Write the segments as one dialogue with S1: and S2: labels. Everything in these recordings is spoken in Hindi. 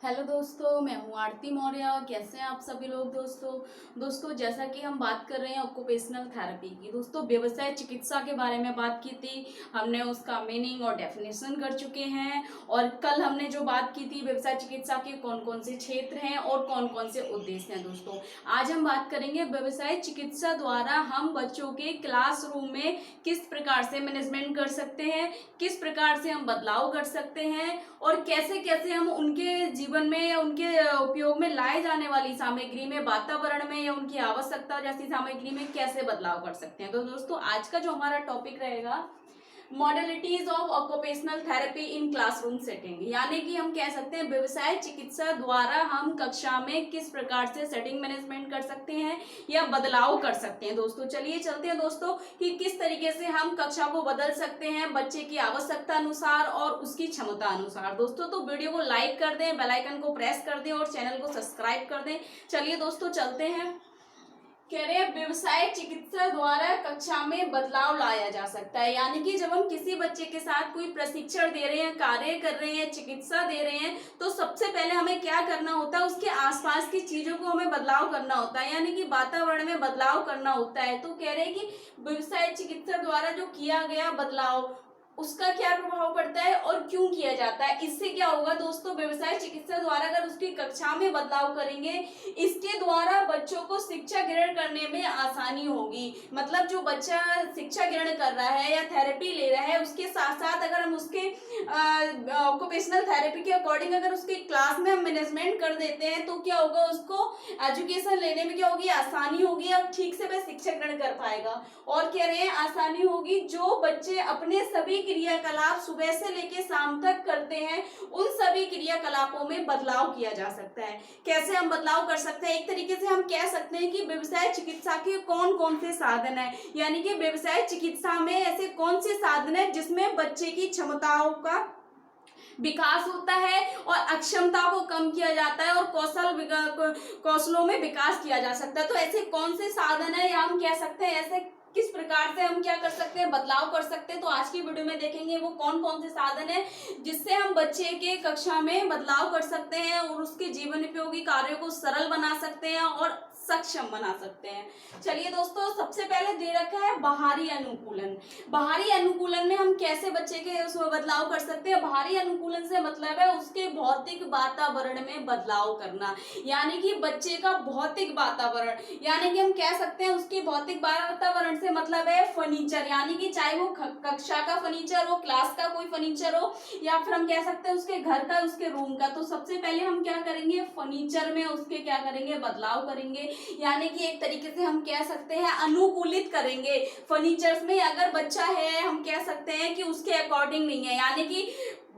S1: हेलो दोस्तों, मैं हूँ आरती मौर्य। कैसे हैं आप सभी लोग। दोस्तों जैसा कि हम बात कर रहे हैं ऑक्यूपेशनल थेरेपी की। दोस्तों व्यवसाय चिकित्सा के बारे में बात की थी हमने, उसका मीनिंग और डेफिनेशन कर चुके हैं। और कल हमने जो बात की थी व्यवसाय चिकित्सा के कौन कौन से क्षेत्र हैं और कौन कौन से उद्देश्य हैं। दोस्तों आज हम बात करेंगे व्यवसाय चिकित्सा द्वारा हम बच्चों के क्लासरूम में किस प्रकार से मैनेजमेंट कर सकते हैं, किस प्रकार से हम बदलाव कर सकते हैं और कैसे कैसे हम उनके जीवन में या उनके उपयोग में लाए जाने वाली सामग्री में, वातावरण में या उनकी आवश्यकता जैसी सामग्री में कैसे बदलाव कर सकते हैं। तो दोस्तों आज का जो हमारा टॉपिक रहेगा modalities of occupational therapy in classroom setting, यानी कि हम कह सकते हैं व्यवसाय चिकित्सा द्वारा हम कक्षा में किस प्रकार से सेटिंग मैनेजमेंट कर सकते हैं या बदलाव कर सकते हैं। दोस्तों चलिए चलते हैं दोस्तों कि किस तरीके से हम कक्षा को बदल सकते हैं बच्चे की आवश्यकता अनुसार और उसकी क्षमता अनुसार। दोस्तों तो वीडियो को लाइक कर दें, बेल आइकन को प्रेस कर दें और चैनल को सब्सक्राइब कर दें। चलिए दोस्तों चलते हैं। कह रहे हैं व्यवसाय चिकित्सा द्वारा कक्षा में बदलाव लाया जा सकता है, यानी कि जब हम किसी बच्चे के साथ कोई प्रशिक्षण दे रहे हैं, कार्य कर रहे हैं, चिकित्सा दे रहे हैं, तो सबसे पहले हमें क्या करना होता है, उसके आसपास की चीजों को हमें बदलाव करना होता है, यानी कि वातावरण में बदलाव करना होता है। तो कह रहे हैं कि व्यवसाय चिकित्सा द्वारा जो किया गया बदलाव उसका क्या प्रभाव पड़ता है और क्यों किया जाता है। इससे क्या होगा दोस्तों, व्यवसाय चिकित्सा द्वारा अगर उसकी कक्षा में बदलाव करेंगे, इसके द्वारा बच्चों को शिक्षा ग्रहण करने में आसानी होगी। मतलब जो बच्चा शिक्षा ग्रहण कर रहा है या थेरेपी ले रहा है, उसके साथ साथ अगर हम उसके ऑक्यूपेशनल थेरेपी के अकॉर्डिंग अगर उसकी क्लास में हम मैनेजमेंट कर देते हैं तो क्या होगा, उसको एजुकेशन लेने में क्या होगी, आसानी होगी और ठीक से वह शिक्षा ग्रहण कर पाएगा। और कह रहे हैं आसानी होगी, जो बच्चे अपने सभी क्रियाकलाप सुबह से लेकर शाम तक करते हैं उन सभी क्रियाकलापों में बदलाव किया जा सकता है। कैसे हम बदलाव कर सकते हैं, एक तरीके से हम कह सकते हैं कि व्यवसाय चिकित्सा के कौन कौन से साधन है, यानी कि व्यवसाय चिकित्सा में ऐसे कौन से साधन है जिसमें बच्चे की क्षमताओं का विकास होता है और अक्षमता को कम किया जाता है और कौशलों में विकास किया जा सकता है। तो ऐसे कौन से साधन है या हम कह सकते हैं ऐसे किस प्रकार से हम क्या कर सकते हैं, बदलाव कर सकते हैं। तो आज की वीडियो में देखेंगे वो कौन कौन से साधन है जिससे हम बच्चे के कक्षा में बदलाव कर सकते हैं और उसके जीवन उपयोगी कार्यों को सरल बना सकते हैं और सक्षम बना सकते हैं। चलिए दोस्तों सबसे पहले दे रखा है बाहरी अनुकूलन। बाहरी अनुकूलन में हम कैसे बच्चे के उसमें बदलाव कर सकते हैं। बाहरी अनुकूलन से मतलब है उसके भौतिक वातावरण में बदलाव करना, यानी कि बच्चे का भौतिक वातावरण, यानी कि हम कह सकते हैं उसके भौतिक वातावरण से मतलब है फर्नीचर, यानी कि चाहे वो कक्षा का फर्नीचर हो, क्लास का कोई फर्नीचर हो या फिर हम कह सकते हैं उसके घर का, उसके रूम का। तो सबसे पहले हम क्या करेंगे, फर्नीचर में उसके क्या करेंगे, बदलाव करेंगे, यानी कि एक तरीके से हम कह सकते हैं अनुकूलित करेंगे। फर्नीचर्स में अगर बच्चा है हम कह सकते हैं कि उसके अकॉर्डिंग नहीं है, यानी कि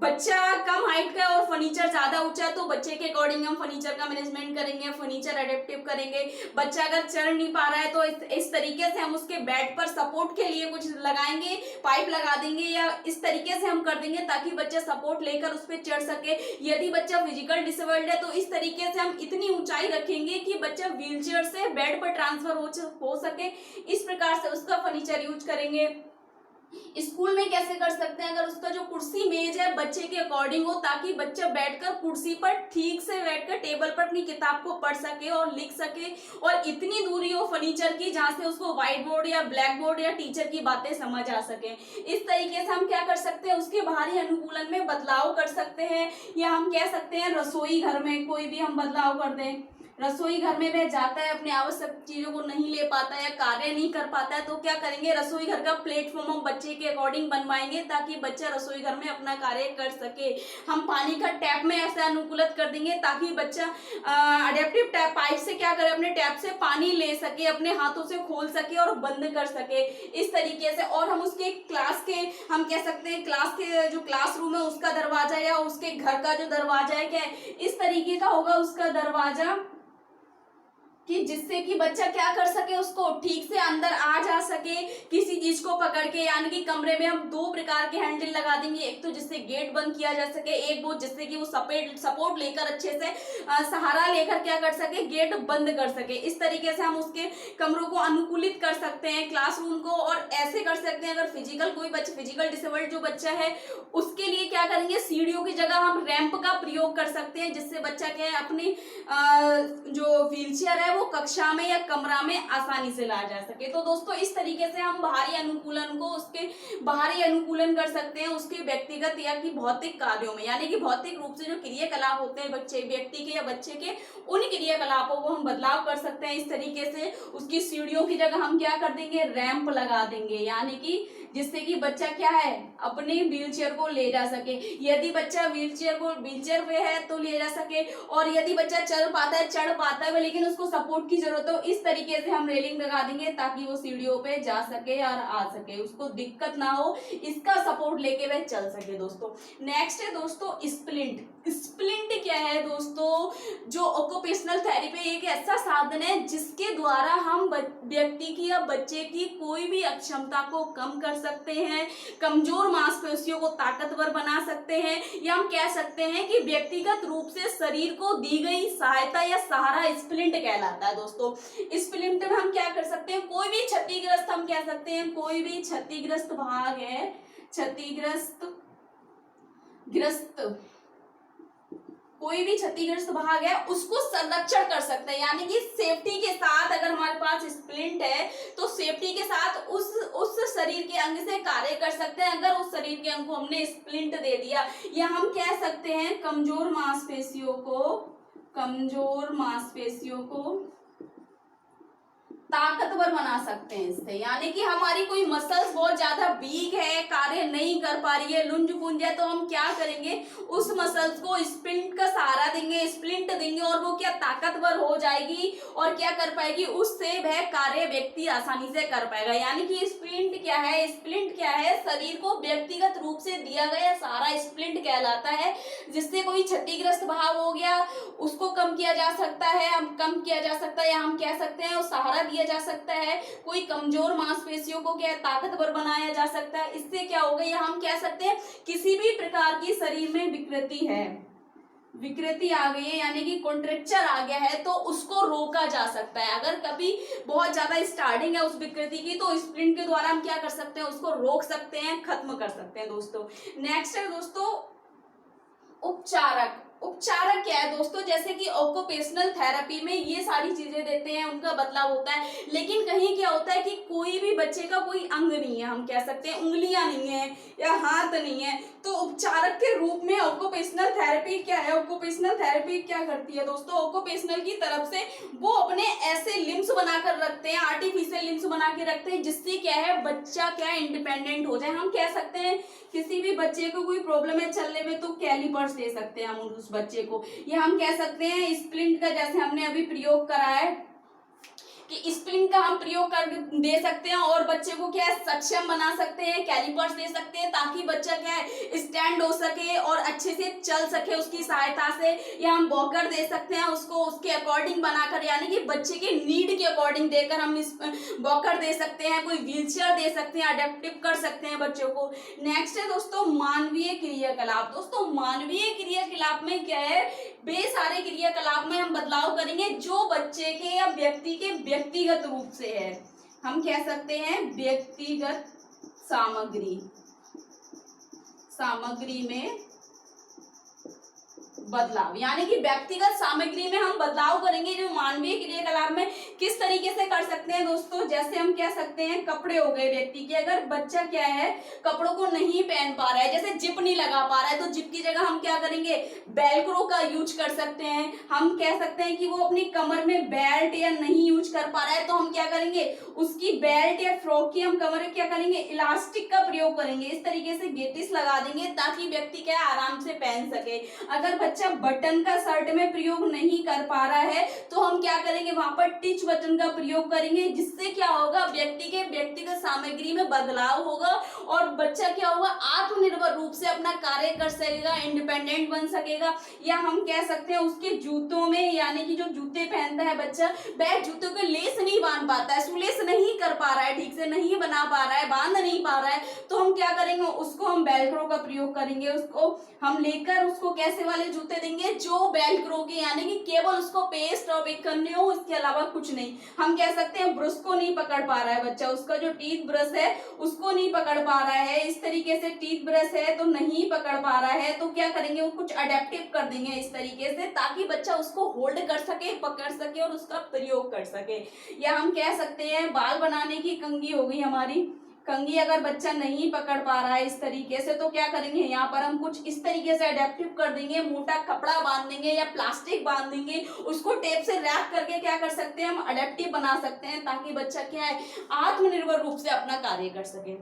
S1: बच्चा कम हाइट का और फर्नीचर ज्यादा ऊंचा है तो बच्चे के अकॉर्डिंग हम फर्नीचर का मैनेजमेंट करेंगे, फर्नीचर एडेप्टिव करेंगे। बच्चा अगर चढ़ नहीं पा रहा है तो इस तरीके से हम उसके बेड पर सपोर्ट के लिए कुछ लगाएंगे, पाइप लगा देंगे या इस तरीके से हम कर देंगे ताकि बच्चा सपोर्ट लेकर उस पर चढ़ सके। यदि बच्चा फिजिकल डिसेबल्ड है तो इस तरीके से हम इतनी ऊंचाई रखेंगे कि बच्चा व्हीलचेयर से बेड पर ट्रांसफर हो सके। इस प्रकार से उसका फर्नीचर यूज करेंगे। स्कूल में कैसे कर सकते हैं, अगर उसका जो कुर्सी मेज है बच्चे के अकॉर्डिंग हो ताकि बच्चा बैठकर कुर्सी पर ठीक से बैठकर टेबल पर अपनी किताब को पढ़ सके और लिख सके और इतनी दूरी हो फर्नीचर की जहां से उसको व्हाइट बोर्ड या ब्लैक बोर्ड या टीचर की बातें समझ आ सके। इस तरीके से हम क्या कर सकते हैं, उसके बाहरी अनुकूलन में बदलाव कर सकते हैं। या हम कह सकते हैं रसोई घर में कोई भी हम बदलाव कर दें। रसोई घर में वह जाता है, अपने आवश्यक चीजों को नहीं ले पाता है या कार्य नहीं कर पाता है तो क्या करेंगे, रसोई घर का प्लेटफॉर्म हम बच्चे के अकॉर्डिंग बनवाएंगे ताकि बच्चा रसोई घर में अपना कार्य कर सके। हम पानी का टैप में ऐसा अनुकूलित कर देंगे ताकि बच्चा अडेप्टिव टैप पाइप से क्या करे, अपने टैप से पानी ले सके, अपने हाथों से खोल सके और बंद कर सके इस तरीके से। और हम उसके क्लास के हम कह सकते हैं क्लास के जो क्लासरूम है उसका दरवाजा या उसके घर का जो दरवाजा है क्या इस तरीके का होगा उसका दरवाजा कि जिससे कि बच्चा क्या कर सके, उसको ठीक से अंदर आ जा सके किसी चीज को पकड़ के। यानी कि कमरे में हम दो प्रकार के हैंडल लगा देंगे, एक तो जिससे गेट बंद किया जा सके, एक वो जिससे कि वो सपोर्ट लेकर अच्छे से सहारा लेकर क्या कर सके, गेट बंद कर सके। इस तरीके से हम उसके कमरों को अनुकूलित कर सकते हैं, क्लासरूम को। और ऐसे कर सकते हैं अगर फिजिकल डिसेबल्ड जो बच्चा है उसके लिए क्या करेंगे, सीढ़ियों की जगह हम रैंप का प्रयोग कर सकते हैं, जिससे बच्चा क्या है अपनी जो व्हीलचेयर है वो कक्षा में या कमरा में आसानी से ला जा सके। तो दोस्तों इस तरीके से हम बाहरी अनुकूलन को उसके बाहरी अनुकूलन कर सकते हैं उसके व्यक्तिगत या कि भौतिक कार्यों में। यानी कि भौतिक रूप से जो क्रियाकलाप होते हैं व्यक्ति के या बच्चे के, उन क्रियाकलापों को हम बदलाव कर सकते हैं। इस तरीके से उसकी सीढ़ियों की जगह हम क्या कर देंगे, रैंप लगा देंगे, यानी कि जिससे कि बच्चा क्या है अपने व्हीलचेयर को ले जा सके। यदि बच्चा व्हीलचेयर पे है तो ले जा सके, और यदि बच्चा चल पाता है, चढ़ पाता है लेकिन उसको सपोर्ट की जरूरत हो, इस तरीके से हम रेलिंग लगा देंगे ताकि वो सीढ़ियों पे जा सके और आ सके, उसको दिक्कत ना हो, इसका सपोर्ट लेके वह चल सके। दोस्तों नेक्स्ट है दोस्तों स्प्लिंट। स्प्लिंट क्या है दोस्तों, जो ऑक्यूपेशनल थेरेपी एक ऐसा साधन है जिसके द्वारा हम व्यक्ति की या बच्चे की कोई भी अक्षमता को कम कर सकते हैं, कमजोर मांसपेशियों को ताकतवर बना सकते हैं, या हम कह सकते हैं कि व्यक्तिगत रूप से शरीर को दी गई सहायता या सहारा स्प्लिंट कहलाता है। दोस्तों स्प्लिंट में हम क्या कर सकते हैं, कोई भी क्षतिग्रस्त, हम कह सकते हैं कोई भी क्षतिग्रस्त भाग है, कोई भी क्षतिग्रस्त भाग है उसको संरक्षण कर सकते हैं। यानी कि सेफ्टी के साथ, अगर हमारे पास स्प्लिंट है तो सेफ्टी के साथ उस शरीर के अंग से कार्य कर सकते हैं। अगर उस शरीर के अंग को हमने स्प्लिंट दे दिया, या हम कह सकते हैं कमजोर मांसपेशियों को ताकतवर बना सकते हैं इससे। यानी कि हमारी कोई मसल्स बहुत ज्यादा वीक है, कार्य नहीं कर पा रही है, लुंज पुंज है, तो हम क्या करेंगे, उस मसल्स को स्प्लिंट का सहारा देंगे, स्प्लिंट देंगे, और वो क्या ताकतवर हो जाएगी और क्या कर पाएगी, उससे वह कार्य व्यक्ति आसानी से कर पाएगा। यानी कि स्प्लिंट क्या है, शरीर को व्यक्तिगत रूप से दिया गया सहारा स्प्लिंट कहलाता है, जिससे कोई क्षतिग्रस्त भाव हो गया उसको कम किया जा सकता है, या हम कह सकते हैं उस सहारा दिया जा सकता है। कोई कमजोर मांसपेशियों को क्या ताकतवर बनाया जा सकता है। इससे क्या होगा, या हम कह सकते हैं किसी भी प्रकार की शरीर में विकृति आ गई है, यानी कि कॉन्ट्रेक्चर आ गया है, तो उसको रोका जा सकता है। अगर कभी बहुत ज्यादा स्टार्टिंग है उस विकृति की, तो स्प्लिंट के द्वारा हम क्या कर सकते हैं, उसको रोक सकते हैं, खत्म कर सकते हैं। दोस्तों नेक्स्ट है दोस्तों उपचारक क्या है दोस्तों, जैसे कि ऑक्यूपेशनल थेरेपी में ये सारी चीजें देते हैं, उनका बदलाव होता है, लेकिन कहीं क्या होता है कि कोई भी बच्चे का कोई अंग नहीं है, हम कह सकते हैं उंगलियां नहीं है या हाथ नहीं है, तो उपचारक के रूप में ऑक्यूपेशनल थेरेपी क्या है, ऑक्यूपेशनल थेरेपी क्या करती है दोस्तों, ऑक्यूपेशनल की तरफ से वो अपने ऐसे लिम्स बनाकर रखते हैं, आर्टिफिशियल लिम्स बना के रखते हैं, जिससे क्या है बच्चा क्या इंडिपेंडेंट हो जाए। हम कह सकते हैं किसी भी बच्चे को कोई प्रॉब्लम है चलने में, तो कैलिपर्स दे सकते हैं हम उस बच्चे को, या हम कह सकते हैं स्प्लिंट का, जैसे हमने अभी प्रयोग करा है कि स्प्लिंट का हम प्रयोग कर दे सकते हैं और बच्चे को क्या है सक्षम बना सकते हैं, कैलिपर्स दे सकते हैं, ताकि बच्चा क्या है स्टैंड हो सके और अच्छे से चल सके उसकी सहायता से, या हम वॉकर दे सकते हैं उसको उसके अकॉर्डिंग बनाकर, यानी कि बच्चे के नीड के अकॉर्डिंग देकर हम इस वॉकर दे सकते हैं, कोई व्हीलचेयर दे सकते हैं, अडेप्टिव कर सकते हैं बच्चों को। नेक्स्ट है दोस्तों मानवीय क्रियाकलाप। दोस्तों मानवीय क्रियाकलाप में क्या है, वे सारे क्रियाकलाप में हम बदलाव करेंगे जो बच्चे के या व्यक्ति के व्यक्तिगत रूप से है, हम कह सकते हैं व्यक्तिगत सामग्री में बदलाव, यानी कि व्यक्तिगत सामग्री में हम बदलाव करेंगे। जो मानवीय क्रियाकलाप में किस तरीके से कर सकते हैं दोस्तों, जैसे हम कह सकते हैं कपड़े हो गए व्यक्ति के, अगर बच्चा क्या है कपड़ों को नहीं पहन पा रहा है, जैसे जिप नहीं लगा पा रहा है, तो जिप की जगह हम क्या करेंगे बेल्क्रो का यूज कर सकते हैं। हम कह सकते हैं कि वो अपनी कमर में बेल्ट या नहीं यूज कर पा रहा है, तो हम क्या करेंगे उसकी बेल्ट या फ्रॉक की हम कमर में क्या करेंगे इलास्टिक का प्रयोग करेंगे। इस तरीके से गेटिस लगा देंगे ताकि व्यक्ति क्या आराम से पहन सके। अगर बच्चा बच्चा बटन का शर्ट में प्रयोग नहीं कर पा रहा है तो हम क्या करेंगे, वहां पर टिच बटन का प्रयोग करेंगे, जिससे क्या होगा, व्यक्तिगत सामग्री में बदलाव होगा और बच्चा क्या होगा, आत्मनिर्भर रूप से अपना कार्य कर सकेगा, इंडिपेंडेंट बन सकेगा। या हम कह सकते हैं उसके जूतों में, यानी कि जो जूते पहनता है बच्चा, वह जूतों के लेस नहीं बांध पाता है, सुलेस नहीं कर पा रहा है, ठीक से नहीं बना पा रहा है, बांध नहीं पा रहा है, तो हम क्या करेंगे, उसको हम वेलक्रो का प्रयोग करेंगे। उसको हम लेकर उसको कैसे वाले जूते देंगे, जो वेलक्रो के, यानी कि केवल उसको पेस्ट और पिक करनी हो, उसके अलावा कुछ नहीं। हम कह सकते हैं ब्रश को नहीं पकड़ पा रहा है बच्चा, उसका जो टीथ ब्रश है उसको नहीं पकड़ पा रहा है, इस तरीके से टीथ ब्रश है तो नहीं पकड़ पा रहा है, तो क्या करेंगे, वो कुछ अडेप्टिव कर देंगे इस तरीके से, ताकि बच्चा उसको होल्ड कर सके, पकड़ सके और उसका प्रयोग कर सके। या हम कह सकते हैं बाल बनाने की कंघी हो गई हमारी, कंघी अगर बच्चा नहीं पकड़ पा रहा है इस तरीके से, तो क्या करेंगे, यहाँ पर हम कुछ इस तरीके से अडेप्टिव कर देंगे, मोटा कपड़ा बांध देंगे या प्लास्टिक बांध देंगे, उसको टेप से रैप करके क्या कर सकते हैं, हम अडेप्टिव बना सकते हैं, ताकि बच्चा क्या है, आत्मनिर्भर रूप से अपना कार्य कर सके।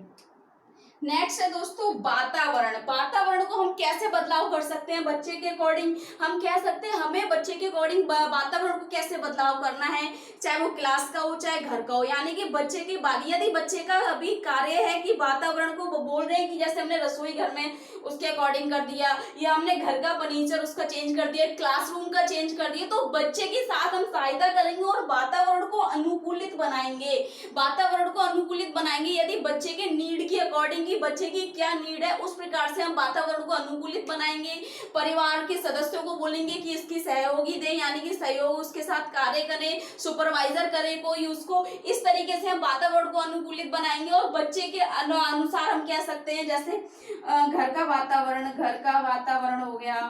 S1: नेक्स्ट है दोस्तों वातावरण। वातावरण को हम कैसे बदलाव कर सकते हैं बच्चे के अकॉर्डिंग, हम कह सकते हैं हमें बच्चे के अकॉर्डिंग वातावरण को कैसे बदलाव करना है, चाहे वो क्लास का हो चाहे घर का हो, यानी कि बच्चे की बात, यदि बच्चे का अभी कार्य है कि वातावरण को बोल रहे हैं कि जैसे हमने रसोई घर में उसके अकॉर्डिंग कर दिया, या हमने घर का फर्नीचर उसका चेंज कर दिया, क्लासरूम का चेंज कर दिया, तो बच्चे के साथ हम सहायता करेंगे और वातावरण को अनुकूलित बनाएंगे, वातावरण को अनुकूलित बनाएंगे। यदि बच्चे के नीड के अकॉर्डिंग कि बच्चे की क्या नीड है, उस प्रकार से हम वातावरण को अनुकूलित बनाएंगे। परिवार के सदस्यों को बोलेंगे कि इसकी सहयोगी दे, यानी कि सहयोग उसके साथ कार्य करें, सुपरवाइजर करे कोई उसको, इस तरीके से हम वातावरण को अनुकूलित बनाएंगे। और बच्चे के अनुसार हम कह सकते हैं, जैसे घर का वातावरण हो गया,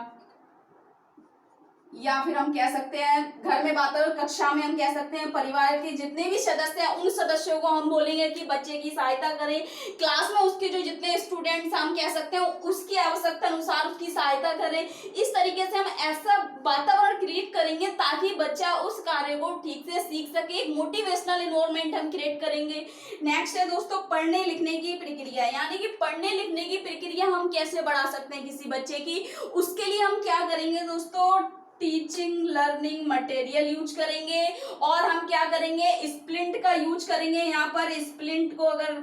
S1: या फिर हम कह सकते हैं घर में वातावरण, कक्षा में हम कह सकते हैं परिवार के जितने भी सदस्य हैं उन सदस्यों को हम बोलेंगे कि बच्चे की सहायता करें, क्लास में उसके जो जितने स्टूडेंट्स हम कह सकते हैं उसकी आवश्यकता अनुसार उसकी सहायता करें। इस तरीके से हम ऐसा वातावरण क्रिएट करेंगे ताकि बच्चा उस कार्य को ठीक से सीख सके, एक मोटिवेशनल एनवायरनमेंट हम क्रिएट करेंगे। नेक्स्ट है दोस्तों पढ़ने लिखने की प्रक्रिया, यानी कि पढ़ने लिखने की प्रक्रिया हम कैसे बढ़ा सकते हैं किसी बच्चे की, उसके लिए हम क्या करेंगे दोस्तों, टीचिंग लर्निंग मटेरियल यूज करेंगे, और हम क्या करेंगे, स्प्लिंट का यूज करेंगे। यहाँ पर स्प्लिंट को अगर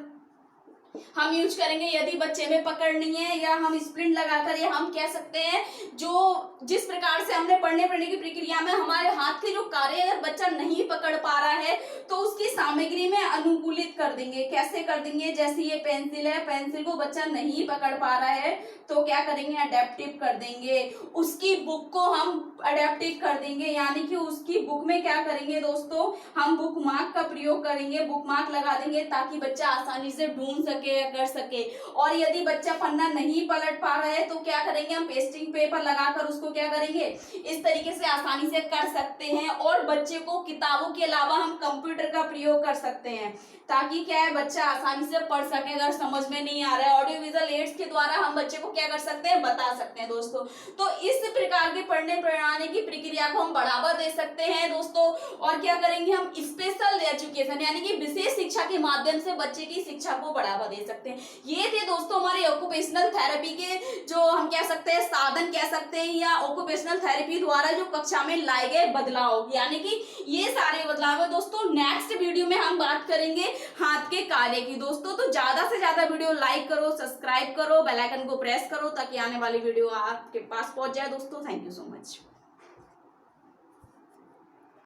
S1: हम यूज करेंगे यदि बच्चे में पकड़ नहीं है, या हम स्प्लिंट लगाकर, या हम कह सकते हैं जो जिस प्रकार से हमने पढ़ने की प्रक्रिया में हमारे हाथ के जो कार्य अगर बच्चा नहीं पकड़ पा रहा है तो उसकी सामग्री में अनुकूलित कर देंगे। कैसे कर देंगे, जैसे ये पेंसिल है, पेंसिल को बच्चा नहीं पकड़ पा रहा है तो क्या करेंगे, अडेप्टिव कर देंगे। उसकी बुक को हम अडेप्टिव कर देंगे, यानी कि उसकी बुक में क्या करेंगे दोस्तों, हम बुक मार्क का प्रयोग करेंगे, बुक मार्क लगा देंगे ताकि बच्चा आसानी से ढूंढ सके, कर सके। और यदि बच्चा पन्ना नहीं पलट पा रहा है तो क्या करेंगे, हम पेस्टिंग पेपर लगाकर उसको क्या करेंगे, इस तरीके से आसानी से कर सकते हैं। और बच्चे को किताबों के अलावा हम कंप्यूटर का प्रयोग कर सकते हैं, ताकि क्या है, बच्चा आसानी से पढ़ सके। अगर समझ में नहीं आ रहा है, ऑडियो विजुअल एड्स के द्वारा हम बच्चे को क्या कर सकते हैं, बता सकते हैं दोस्तों। तो इस प्रकार के पढ़ने पढ़ाने की प्रक्रिया को हम बढ़ावा दे सकते हैं दोस्तों। और क्या करेंगे, हम स्पेशल एजुकेशन यानी कि विशेष शिक्षा के माध्यम से बच्चे की शिक्षा को बढ़ावा दे सकते हैं। ये थे दोस्तों हमारे ऑक्यूपेशनल थेरेपी के जो हम कह सकते हैं साधन कह सकते हैं, या ऑक्यूपेशनल थेरेपी द्वारा जो कक्षा में लाए गए बदलाव, यानी कि ये सारे बदलाव है दोस्तों। नेक्स्ट वीडियो में हम बात करेंगे हाथ के कार्य की दोस्तों। तो ज्यादा से ज्यादा वीडियो लाइक करो, सब्सक्राइब करो, बेल आइकन को प्रेस करो ताकि आने वाली वीडियो आपके पास पहुंच जाए दोस्तों। Thank you so much.